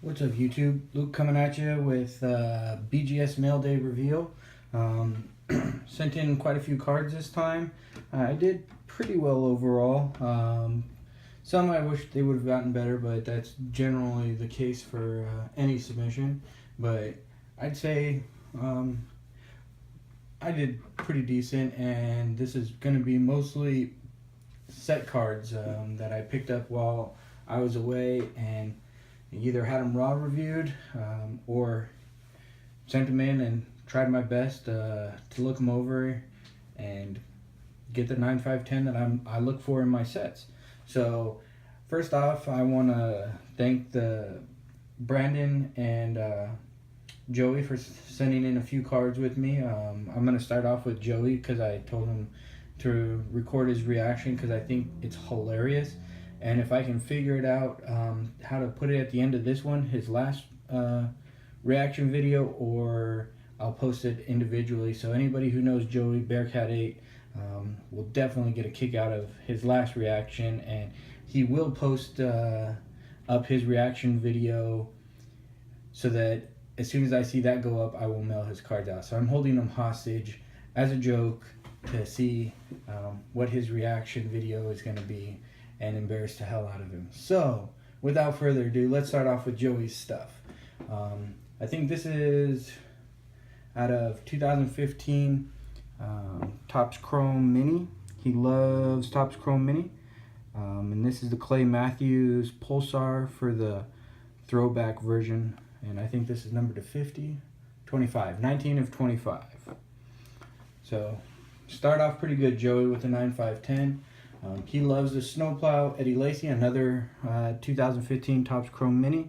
What's up, YouTube? Luke coming at you with BGS Mail Day reveal. Sent in quite a few cards this time. I did pretty well overall. Some I wish they would have gotten better, but that's generally the case for any submission. But I'd say I did pretty decent, and this is going to be mostly set cards that I picked up while I was away, and either had them raw reviewed or sent them in and tried my best to look them over and get the 9.5/10 that I look for in my sets. So first off, I want to thank the Brandon and Joey for sending in a few cards with me. I'm going to start off with Joey because I told him to record his reaction because I think it's hilarious. And if I can figure it out how to put it at the end of this one, his last reaction video, or I'll post it individually. So anybody who knows Joey Bearcat 8 will definitely get a kick out of his last reaction, and he will post up his reaction video so that as soon as I see that go up, I will mail his cards out. So I'm holding him hostage as a joke to see what his reaction video is going to be, and embarrass the hell out of him. So, without further ado, let's start off with Joey's stuff. I think this is out of 2015 Topps Chrome Mini. He loves Topps Chrome Mini. And this is the Clay Matthews Pulsar for the throwback version. And I think this is numbered to 50, 25, 19 of 25. So, start off pretty good, Joey, with the 9.5/10. He loves the Snowplow Eddie Lacy, another 2015 Topps Chrome Mini.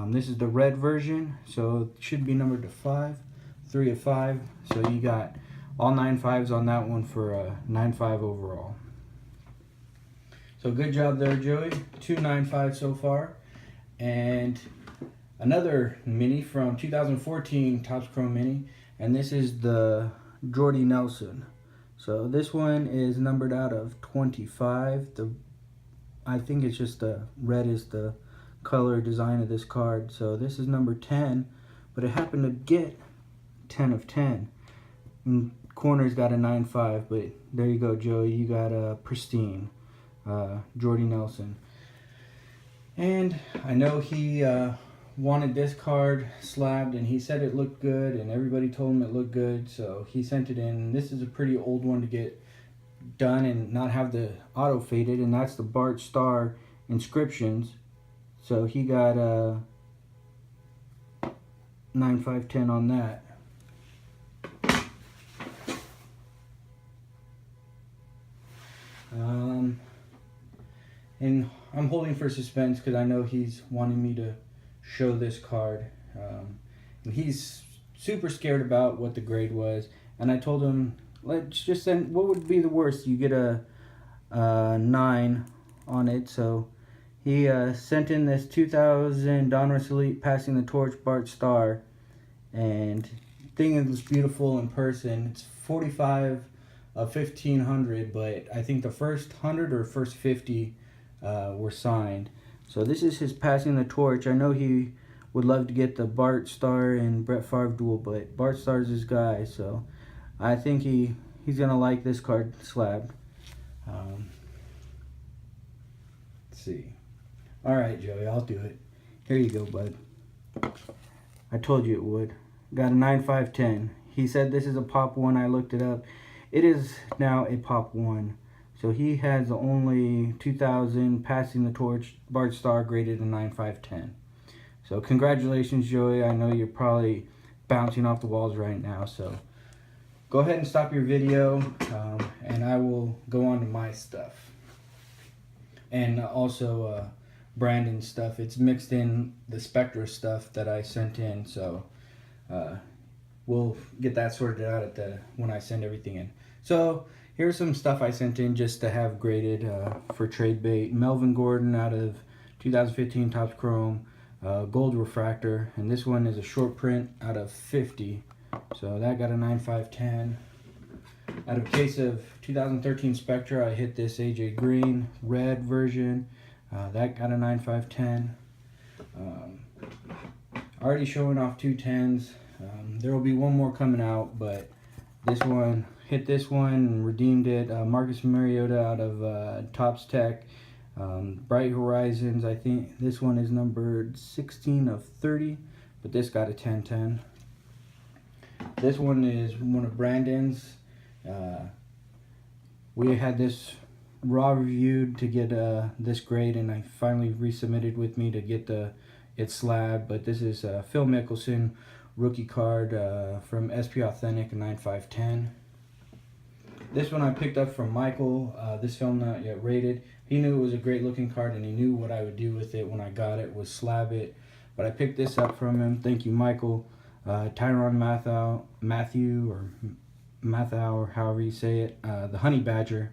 This is the red version, so it should be numbered to 5, 3 of 5. So you got all 9.5s on that one for a 9.5 overall. So good job there, Joey. 2 9.5 so far. And another Mini from 2014 Topps Chrome Mini, and this is the Jordy Nelson. So this one is numbered out of 25. I think it's just the red is the color design of this card. So this is number 10, but it happened to get 10 of 10. And corner's got a 9.5, but there you go, Joey. You got a pristine Jordy Nelson. And I know he wanted this card slabbed, and he said it looked good, and everybody told him it looked good, so he sent it in. This is a pretty old one to get done and not have the auto faded, and that's the Bart Starr inscriptions. So he got a 9.5/10 on that. And I'm holding for suspense because I know he's wanting me to show this card, and he's super scared about what the grade was, and I told him, let's just send, what would be the worst? You get a 9 on it. So he sent in this 2000 Donruss Elite Passing the Torch Bart Starr, and thing is beautiful in person. It's 45 of 1500, but I think the first 100 or first 50 were signed. So this is his Passing the Torch. I know he would love to get the Bart Starr and Brett Favre duel, but Bart Starr's his guy, so I think he's gonna like this card slabbed. Let's see. All right, Joey, I'll do it. Here you go, bud. I told you it would. Got a 9.5/10. He said this is a pop 1. I looked it up. It is now a pop 1. So he has the only 2000 Passing the Torch Bart Starr graded a 9.5/10. So congratulations, Joey. I know you're probably bouncing off the walls right now. So go ahead and stop your video, and I will go on to my stuff. And also Brandon's stuff. It's mixed in the Spectra stuff that I sent in. So we'll get that sorted out when I send everything in. So here's some stuff I sent in just to have graded for trade bait. Melvin Gordon out of 2015 Topps Chrome, gold refractor, and this one is a short print out of 50. So that got a 9.5/10. Out of case of 2013 Spectra, I hit this AJ Green red version. That got a 9.5/10. Already showing off 210s. There will be one more coming out, but this one, hit this one and redeemed it. Marcus Mariota out of Topps Tech. Bright Horizons, I think this one is numbered 16 of 30, but this got a 10-10. This one is one of Brandon's. We had this raw reviewed to get this grade, and I finally resubmitted with me to get it slab. But this is Phil Mickelson rookie card from SP Authentic 9510. This one I picked up from Michael. This film not yet rated. He knew it was a great looking card, and he knew what I would do with it when I got it, was slab it. But I picked this up from him. Thank you, Michael. Tyrann Mathieu, or however you say it. The Honey Badger.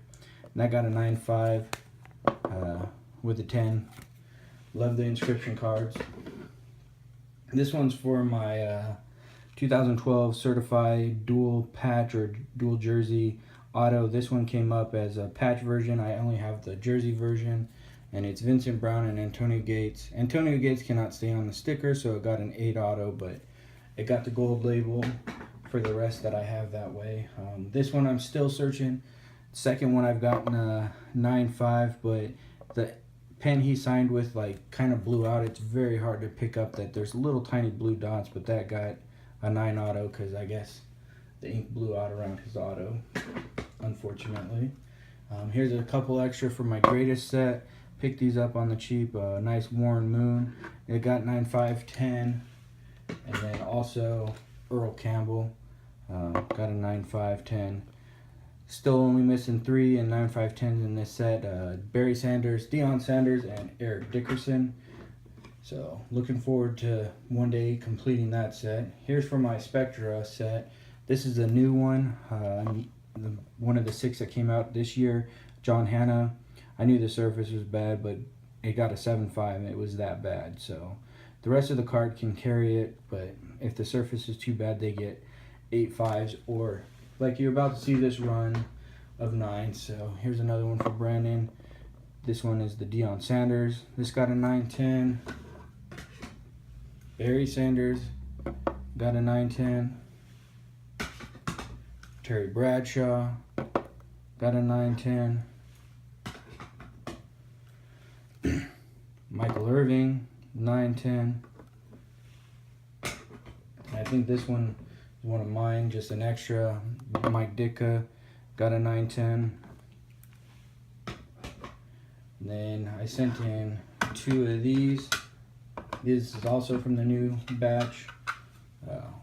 And that got a 9.5 with a 10. Love the inscription cards. This one's for my 2012 certified dual patch or dual jersey auto. This one came up as a patch version. I only have the jersey version, and it's Vincent Brown and Antonio Gates. Antonio Gates cannot stay on the sticker, so it got an 8 auto, but it got the gold label for the rest that I have that way. This one I'm still searching. Second one I've gotten a 9.5, but the pen he signed with like kind of blew out. It's very hard to pick up that there's little tiny blue dots, but that got a 9 auto because I guess the ink blew out around his auto, unfortunately. Here's a couple extra for my greatest set. Picked these up on the cheap. Nice Warren Moon. It got 9.5/10, and then also Earl Campbell got a 9.5/10. Still only missing 3 and 9.5/10s in this set. Barry Sanders, Deion Sanders, and Eric Dickerson. So looking forward to one day completing that set. Here's for my Spectra set. This is a new one. One of the 6 that came out this year. John Hanna. I knew the surface was bad, but it got a 7.5. It was that bad. So the rest of the card can carry it, but if the surface is too bad, they get 8.5s, or like you're about to see this run of 9. So here's another one for Brandon. This one is the Deion Sanders. This got a 9.10. Barry Sanders got a 9.10. Terry Bradshaw got a 9.10. Michael Irving, 9.10. I think this one is one of mine, just an extra. Mike Ditka got a 9.10. Then I sent in 2 of these. This is also from the new batch.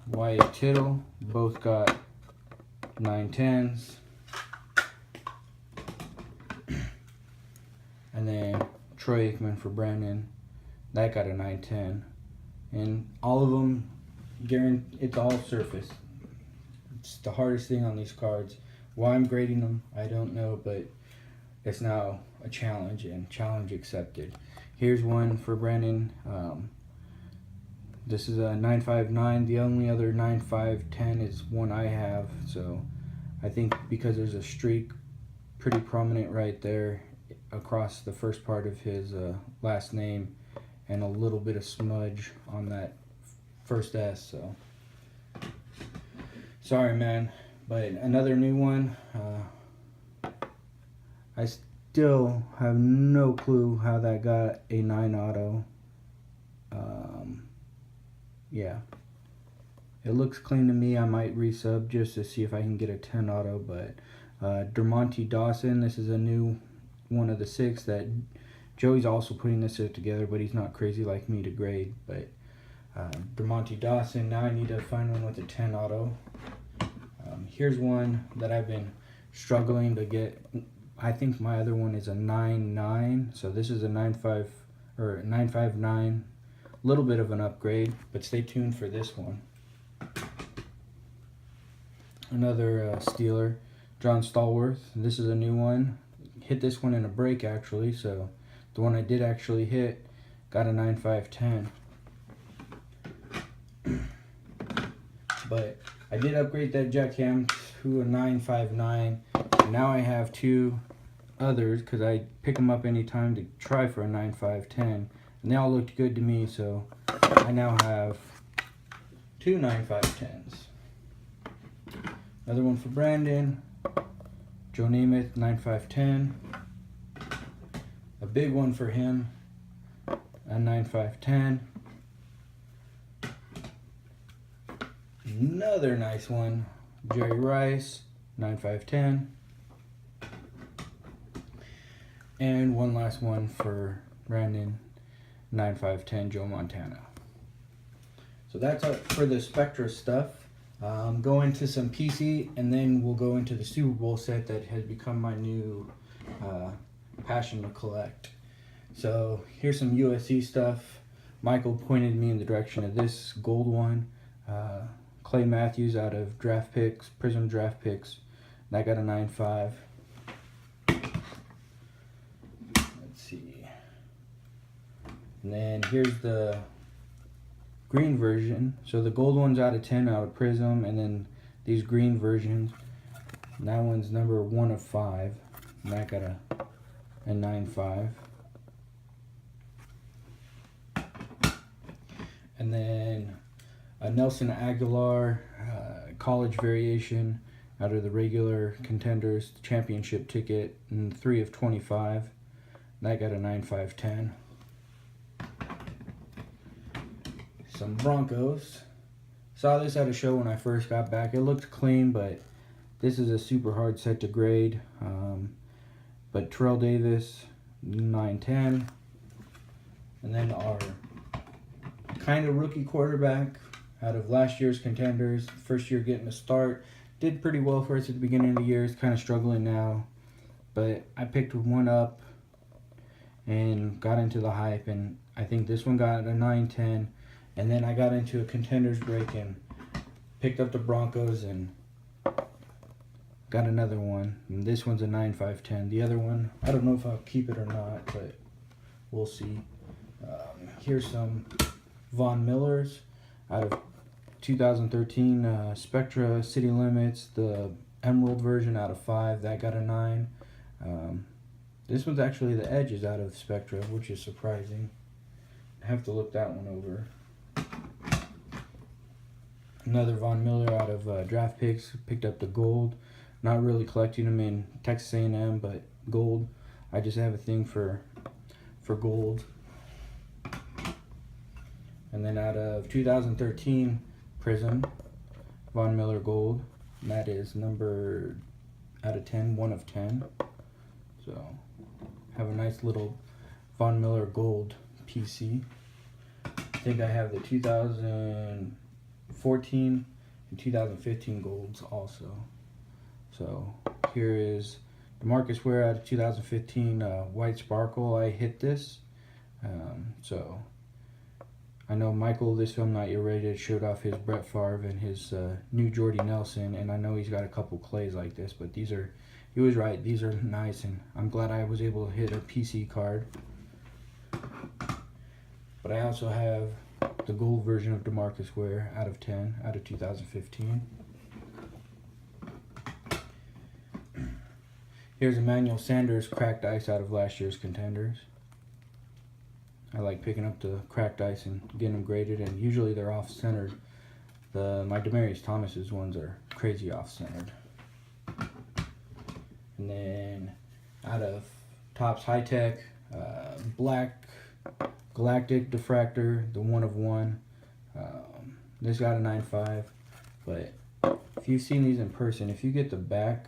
Wyatt Tittle, both got 9.10s. And then Troy Aikman for Brandon, that got a 9.10. And all of them, it's all surface. It's the hardest thing on these cards. Why I'm grading them, I don't know, but it's now a challenge, and challenge accepted. Here's one for Brandon. This is a 9.59. The only other 9.5/10 is one I have, so I think because there's a streak pretty prominent right there across the first part of his last name, and a little bit of smudge on that first S, so sorry, man. But another new one. I still have no clue how that got a 9 auto. Yeah, it looks clean to me. I might resub just to see if I can get a 10 auto. But Dermontti Dawson, this is a new one of the 6 that Joey's also putting this set together, but he's not crazy like me to grade. But Dermontti Dawson, now I need to find one with a 10 auto. Here's one that I've been struggling to get. I think my other one is a 9.9, so this is a 9.5 or 9.59. A little bit of an upgrade, but stay tuned for this one. Another Steeler, John Stallworth. This is a new one. Hit this one in a break actually, so the one I did actually hit got a 9.5/10. But I did upgrade that Jack Ham to a 9.59. And now I have 2 others because I pick them up anytime to try for a 9.5/10. And they all looked good to me, so I now have 2 9.510s. Another one for Brandon, Joe Namath 9.510. A big one for him, a 9.510. Another nice one, Jerry Rice 9.510. And one last one for Brandon, 9.510, Joe Montana. So that's it for the Spectra stuff. Go into some PC, and then we'll go into the Super Bowl set that has become my new passion to collect. So here's some USC stuff. Michael pointed me in the direction of this gold one. Clay Matthews out of Draft Picks, Prism Draft Picks. And I got a 9.5. Let's see. And then here's the green version. So the gold one's out of 10 out of Prism, and then these green versions. And that one's number 1 of 5. And I got a 9.5. And then a Nelson Aguilar college variation out of the regular Contenders championship ticket, and 3 of 25. And I got a 9.510. Some Broncos. Saw this at a show when I first got back. It looked clean, but this is a super hard set to grade. But Terrell Davis, 9.10. And then our kind of rookie quarterback out of last year's Contenders. First year getting a start. Did pretty well for us at the beginning of the year. It's kind of struggling now. But I picked one up and got into the hype. And I think this one got a 9.10. And then I got into a Contenders break and picked up the Broncos and got another one. And this one's a 9.510. The other one, I don't know if I'll keep it or not, but we'll see. Here's some Von Millers out of 2013 Spectra City Limits, the Emerald version out of 5. That got a 9. This one's actually the edges out of Spectra, which is surprising. I have to look that one over. Another Von Miller out of Draft Picks. Picked up the gold. Not really collecting them in Texas A&M, but gold. I just have a thing for gold. And then out of 2013 Prism, Von Miller gold. And that is number out of 10, 1 of 10. So have a nice little Von Miller gold PC. I think I have the 2014 and 2015 golds also. So here is DeMarcus Ware out of 2015 White Sparkle. I hit this. So I know Michael, this film Not Yet Rated, showed off his Brett Favre and his new Jordy Nelson, and I know he's got a couple clays like this, but these are, he was right, these are nice, and I'm glad I was able to hit a PC card. But I also have the gold version of DeMarcus Ware out of 10, out of 2015. Here's Emmanuel Sanders cracked ice out of last year's Contenders. I like picking up the cracked ice and getting them graded, and usually they're off-centered. My Demaryius Thomas's ones are crazy off-centered. And then out of Topps High Tech, Black Galactic Diffractor, the 1 of 1. This got a 9.5, but if you've seen these in person, if you get the back,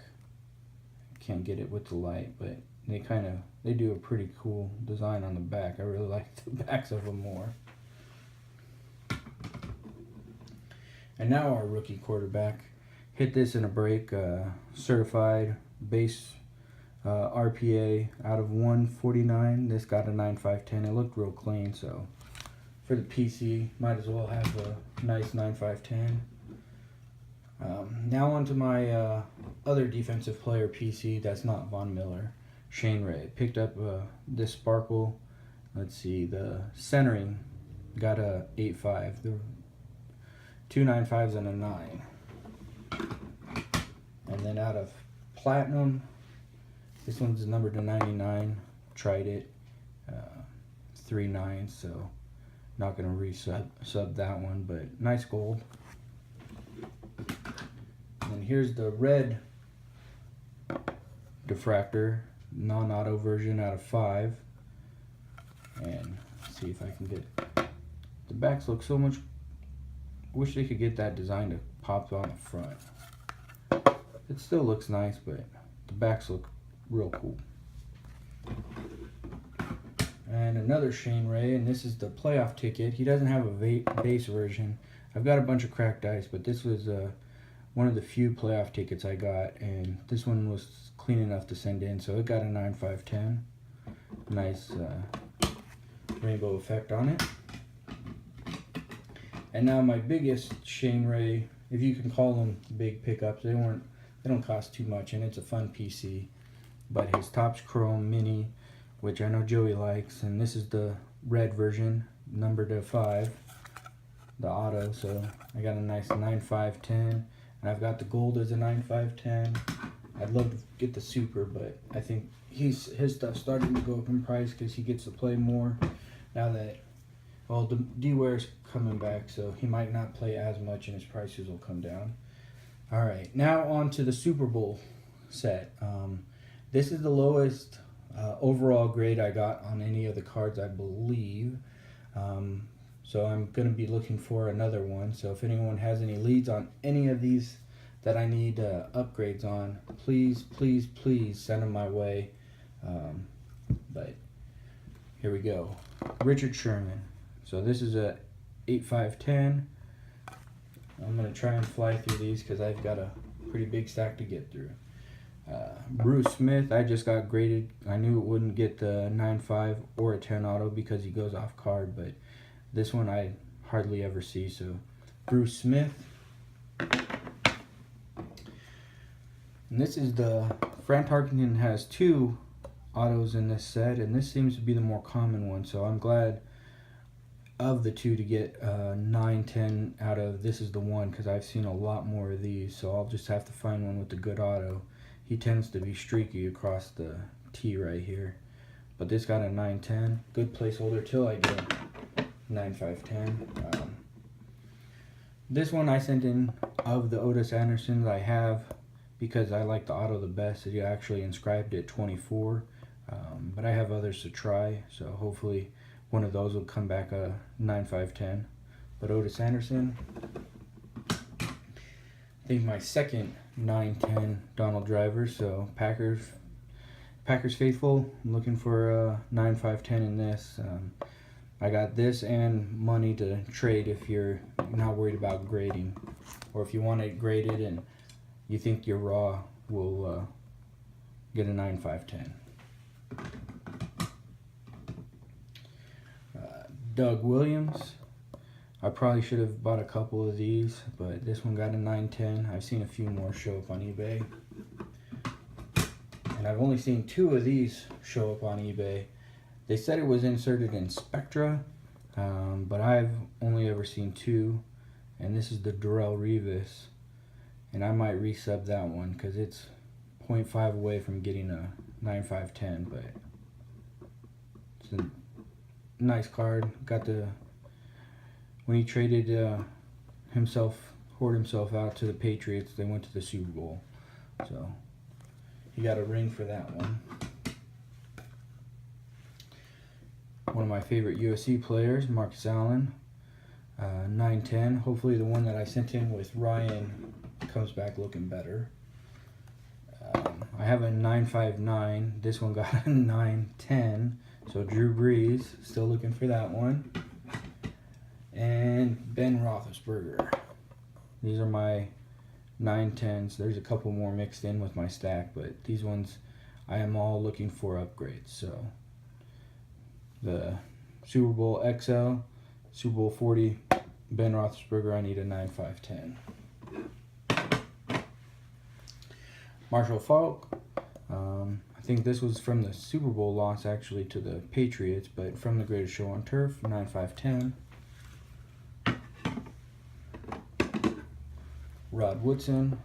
I can't get it with the light, but they do a pretty cool design on the back. I really like the backs of them more. And now our rookie quarterback. Hit this in a break, certified base RPA out of 149. This got a 9.510. It looked real clean, so for the PC, might as well have a nice 9.510. Now onto my other defensive player PC that's not Von Miller, Shane Ray. Picked up this Sparkle. Let's see, the centering got a 8.5. The 2 9.5s and a 9. And then out of Platinum, this one's numbered to 99. Tried it. 3 9s, so Not gonna sub that one, but nice gold. And here's the red diffractor, non-auto version out of 5. And let's see if I can get, the backs look so much, wish they could get that design to pop on the front. It still looks nice, but the backs look real cool. And another Shane Ray, and this is the playoff ticket. He doesn't have a base version. I've got a bunch of cracked dice, but this was one of the few playoff tickets I got, and this one was clean enough to send in, so it got a 9-5-10. Nice rainbow effect on it. And now my biggest Shane Ray, if you can call them big pickups, they don't cost too much, and it's a fun PC. But his Topps Chrome Mini, which I know Joey likes, and this is the red version, numbered to 5, the auto. So I got a nice 9-5-10, and I've got the gold as a 9-5-10. I'd love to get the super, but I think his stuff's starting to go up in price because he gets to play more now that, well, the D-Ware's coming back, so he might not play as much and his prices will come down. All right, now on to the Super Bowl set. This is the lowest overall grade I got on any of the cards, I believe. So I'm going to be looking for another one. So if anyone has any leads on any of these that I need upgrades on, please send them my way. But here we go. Richard Sherman. So this is a 8-5-10. I'm going to try and fly through these because I've got a pretty big stack to get through. Bruce Smith, I just got graded. I knew it wouldn't get the 9-5 or a 10 auto because he goes off card, but this one I hardly ever see. So Bruce Smith. And this is the, Fran Tarkenton has 2 autos in this set, and this seems to be the more common one, so I'm glad of the 2 to get 9-10 out of. This is the one because I've seen a lot more of these, so I'll just have to find one with the good auto. He tends to be streaky across the T right here, but this got a 9-10. Good placeholder till I get 9-5-10. This one I sent in of the Otis Andersons I have because I like the auto the best. It actually inscribed at 24, but I have others to try, so hopefully one of those will come back a 9-5-10. But Otis Anderson, I think my second 9-10 Donald Driver. So Packers faithful. I'm looking for a 9-5-10 in this. I got this and money to trade if you're not worried about grading, or if you want it graded and you think your raw will get a 9-5-10. Doug Williams. I probably should have bought a couple of these, but this one got a 9-10. I've seen a few more show up on eBay. And I've only seen 2 of these show up on eBay. They said it was inserted in Spectra, but I've only ever seen 2. And this is the Darrelle Revis. And I might resub that one because it's 0.5 away from getting a 9-5-10, but it's a nice card. Got the, when he traded hoard himself out to the Patriots, they went to the Super Bowl. So he got a ring for that one. One of my favorite USC players, Marcus Allen, 9-10. Hopefully the one that I sent in with Ryan comes back looking better. I have a 9-5-9. This one got a 9-10. So Drew Brees, still looking for that one. And Ben Roethlisberger. These are my 9-10s. There's a couple more mixed in with my stack, but these ones I am all looking for upgrades. So the Super Bowl XL, Super Bowl 40, Ben Roethlisberger, I need a 9-5-10. Marshall Faulk. I think this was from the Super Bowl loss actually to the Patriots, but from the Greatest Show on Turf, 9-5-10. Rod Woodson,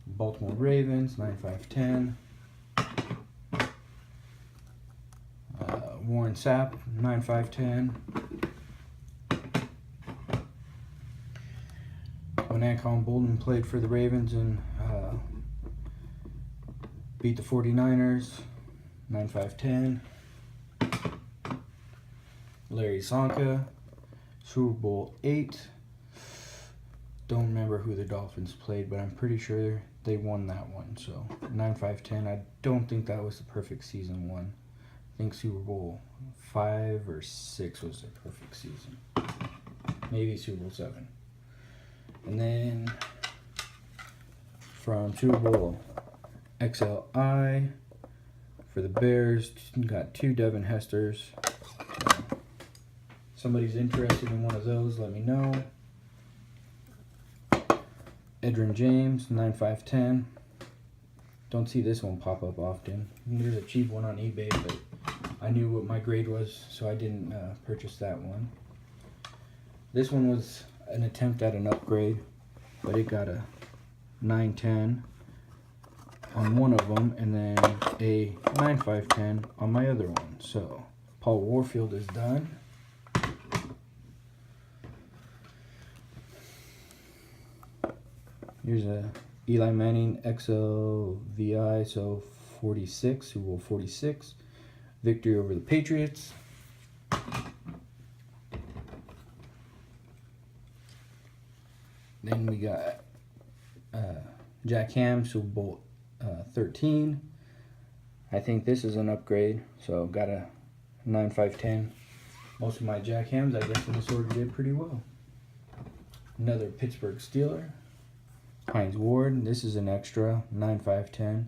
Baltimore Ravens, 9-5-10. Warren Sapp, 9-5-10. when Anquan Boldin played for the Ravens and beat the 49ers, 9-5-10. Larry Csonka, Super Bowl 8. Don't remember who the Dolphins played, but I'm pretty sure they won that one. So 9-5-10. I don't think that was the perfect season one. I think Super Bowl 5 or 6 was the perfect season. Maybe Super Bowl 7. And then from Super Bowl XLI for the Bears, got 2 Devin Hesters. Somebody's interested in one of those, let me know. Edgerrin James, 9-5-10. Don't see this one pop up often. There's a cheap one on eBay, but I knew what my grade was, so I didn't purchase that one. This one was an attempt at an upgrade, but it got a 9-10 on one of them, and then a 9-5-10 on my other one. So Paul Warfield is done. Here's a Eli Manning XLVI, so 46, Super Bowl 46. Victory over the Patriots. Then we got Jack Ham, Super Bowl 13. I think this is an upgrade, so got a 9-5-10. Most of my Jack Hams, I guess, in this order did pretty well. Another Pittsburgh Steeler. Hines Ward, this is an extra, 9-5-10.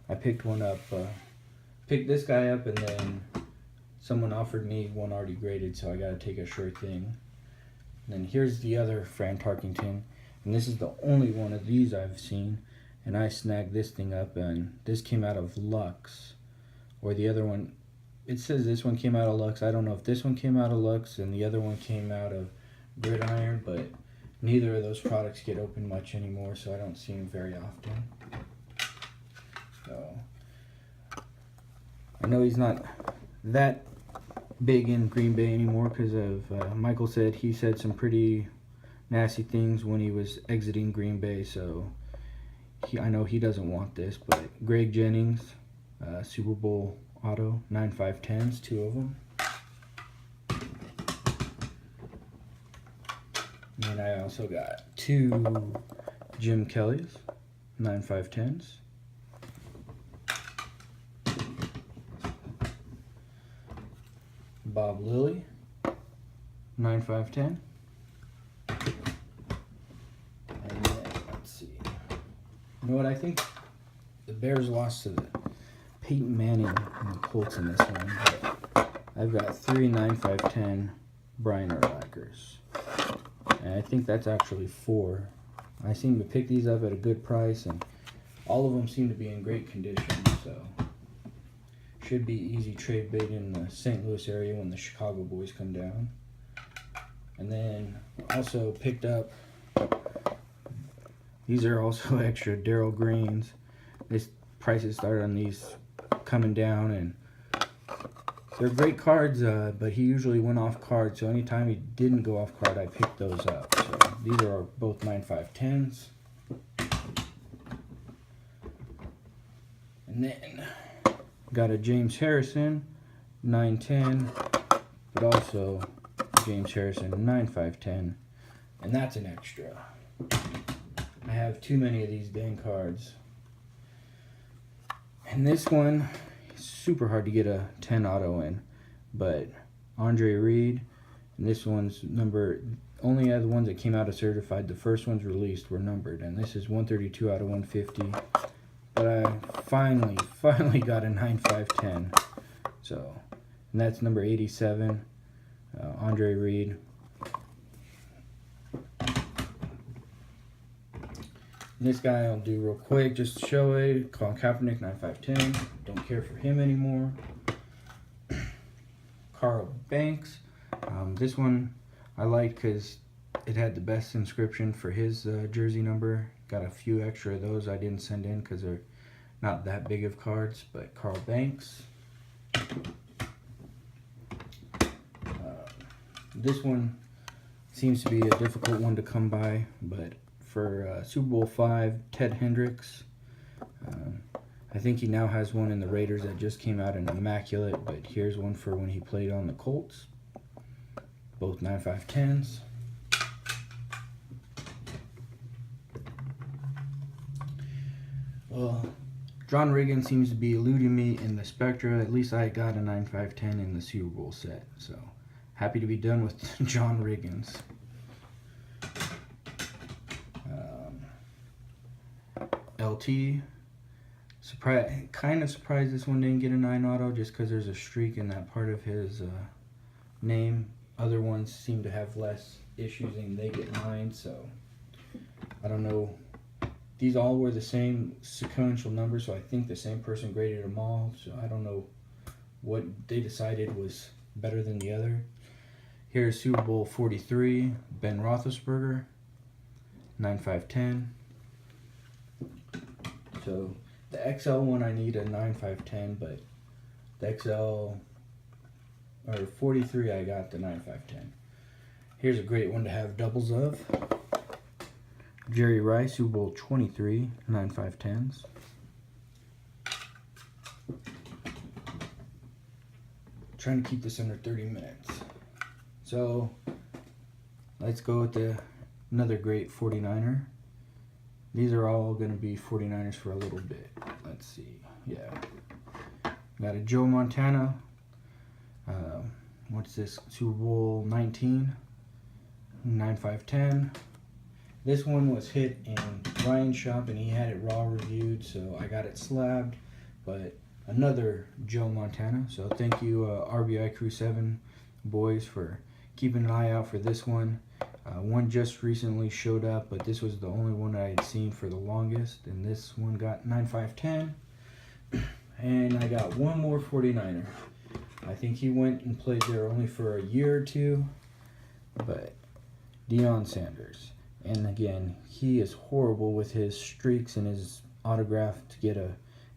I picked one up, picked this guy up, and then someone offered me one already graded, so I got to take a sure thing. And then here's the other Fran Tarkenton, and this is the only one of these I've seen, and I snagged this thing up, and this came out of Lux, or the other one, it says this one came out of Lux. I don't know if this one came out of Lux and the other one came out of Gridiron, but neither of those products get opened much anymore, so I don't see them very often. So I know he's not that big in Green Bay anymore because of Michael said he said some pretty nasty things when he was exiting Green Bay, so I know he doesn't want this. But Greg Jennings, Super Bowl auto, 9-5-10s, 2 of them. And I also got 2 Jim Kelly's, 9-5-10s. Bob Lilly, 9-5-10. And then, let's see. You know what, I think the Bears lost to the Peyton Manning and the Colts in this one. But I've got 3 9-5-10 Brian Urlachers. And I think that's actually 4. I seem to pick these up at a good price, and all of them seem to be in great condition, so should be easy trade bait in the St. Louis area when the Chicago boys come down. And then also picked up, these are also extra Darryl Greens. This prices started on these coming down, and they're great cards, but he usually went off card, so anytime he didn't go off card, I picked those up. So these are both 9-5-10s. And then got a James Harrison, 9-10, but also James Harrison, 9-5-10, and that's an extra. I have too many of these dang cards. And this one, super hard to get a 10 auto in, but Andre Reed, and this one's number, only the ones that came out of certified, the first ones released were numbered, and this is 132 out of 150, but I finally got a 9-5-10, so, and that's number 87, Andre Reed. This guy I'll do real quick just to show it. Colin Kaepernick, 9-5-10. Don't care for him anymore. Carl Banks. This one I liked because it had the best inscription for his jersey number. Got a few extra of those I didn't send in because they're not that big of cards. But Carl Banks. This one seems to be a difficult one to come by, but for Super Bowl 5, Ted Hendricks. I think he now has one in the Raiders that just came out in immaculate, but here's one for when he played on the Colts. Both 9.5/10s. Well, John Riggin seems to be eluding me in the Spectra. At least I got a 9.5/10 in the Super Bowl set, so happy to be done with John Riggins. LT, kind of surprised this one didn't get a 9 auto just because there's a streak in that part of his name. Other ones seem to have less issues and they get 9, so I don't know. These all were the same sequential numbers, so I think the same person graded them all, so I don't know what they decided was better than the other. Here's Super Bowl 43, Ben Roethlisberger, 9.5/10. So the XL one I need a 9.5/10, but the XL or 43 I got the 9.5/10. Here's a great one to have doubles of. Jerry Rice, Super Bowl 23, 9.5/10s. Trying to keep this under 30 minutes. So let's go with another great 49er. These are all going to be 49ers for a little bit. Let's see. Yeah. Got a Joe Montana. What's this? Super Bowl 19. 9.5/10. This one was hit in Ryan's shop and he had it raw reviewed, so I got it slabbed. But another Joe Montana. So thank you, RBI Crew 7 boys, for keeping an eye out for this one. One just recently showed up, but this was the only one I had seen for the longest, and this one got 9.5/10. And I got one more 49er. I think he went and played there only for a year or two, but Deion Sanders. And again, he is horrible with his streaks and his autograph to get a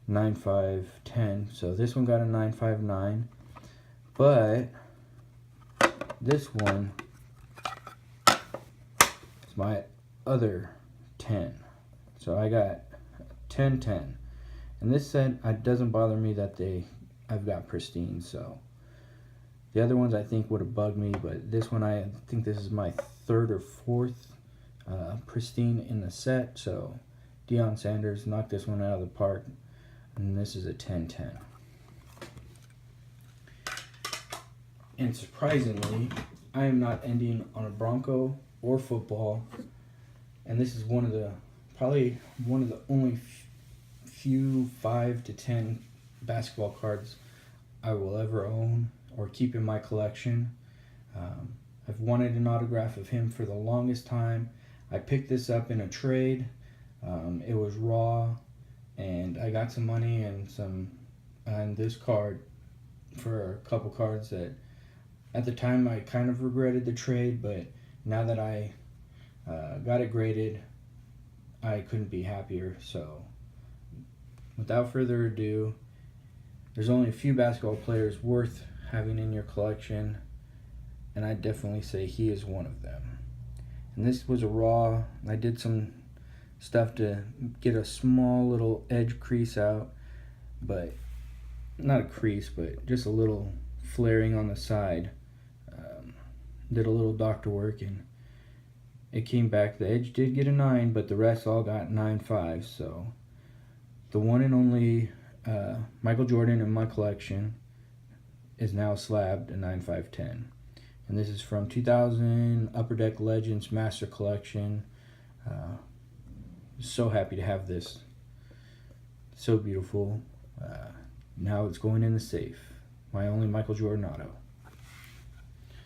9.5/10. So this one got a 9.59, but this one is my other 10. So I got 10/10. And this set, it doesn't bother me that I've got pristine. So the other ones I think would have bugged me, but this one I think this is my third or fourth pristine in the set. So Deion Sanders knocked this one out of the park, and this is a 10/10. And surprisingly, I am not ending on a Bronco or football, and this is probably one of the only few 5 to 10 basketball cards I will ever own or keep in my collection. I've wanted an autograph of him for the longest time. I picked this up in a trade. It was raw, and I got some money and this card for a couple cards that at the time I kind of regretted the trade, but now that I got it graded, I couldn't be happier. So without further ado, there's only a few basketball players worth having in your collection, and I definitely say he is one of them. And this was a raw. I did some stuff to get a small little edge crease out, but not a crease, but just a little flaring on the side. Did a little doctor work and it came back. The edge did get a 9, but the rest all got 9.5. So the one and only Michael Jordan in my collection is now slabbed a 9.5/10. And this is from 2000 Upper Deck Legends Master Collection. So happy to have this. So beautiful. Now it's going in the safe. My only Michael Jordan auto.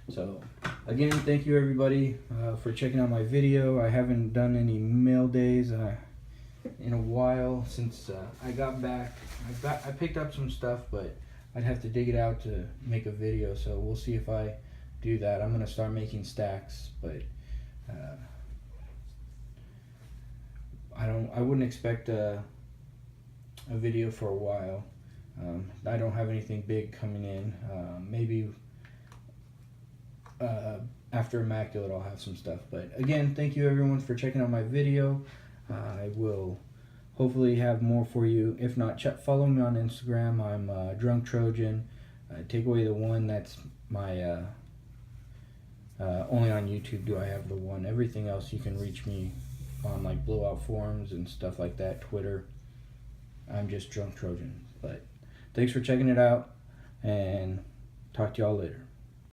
So again, thank you everybody for checking out my video. I haven't done any mail days in a while since I got back. I picked up some stuff, but I'd have to dig it out to make a video. So we'll see if I do that. I'm gonna start making stacks, but I wouldn't expect a video for a while. I don't have anything big coming in. Maybe after Immaculate I'll have some stuff. But again, thank you everyone for checking out my video. I will hopefully have more for you. If not, follow me on Instagram. I'm Drunk Trojan. Take away the one. That's my only on YouTube do I have the one. Everything else you can reach me on, like blowout forums and stuff like that, Twitter. I'm just Drunk Trojan. But thanks for checking it out, and talk to y'all later.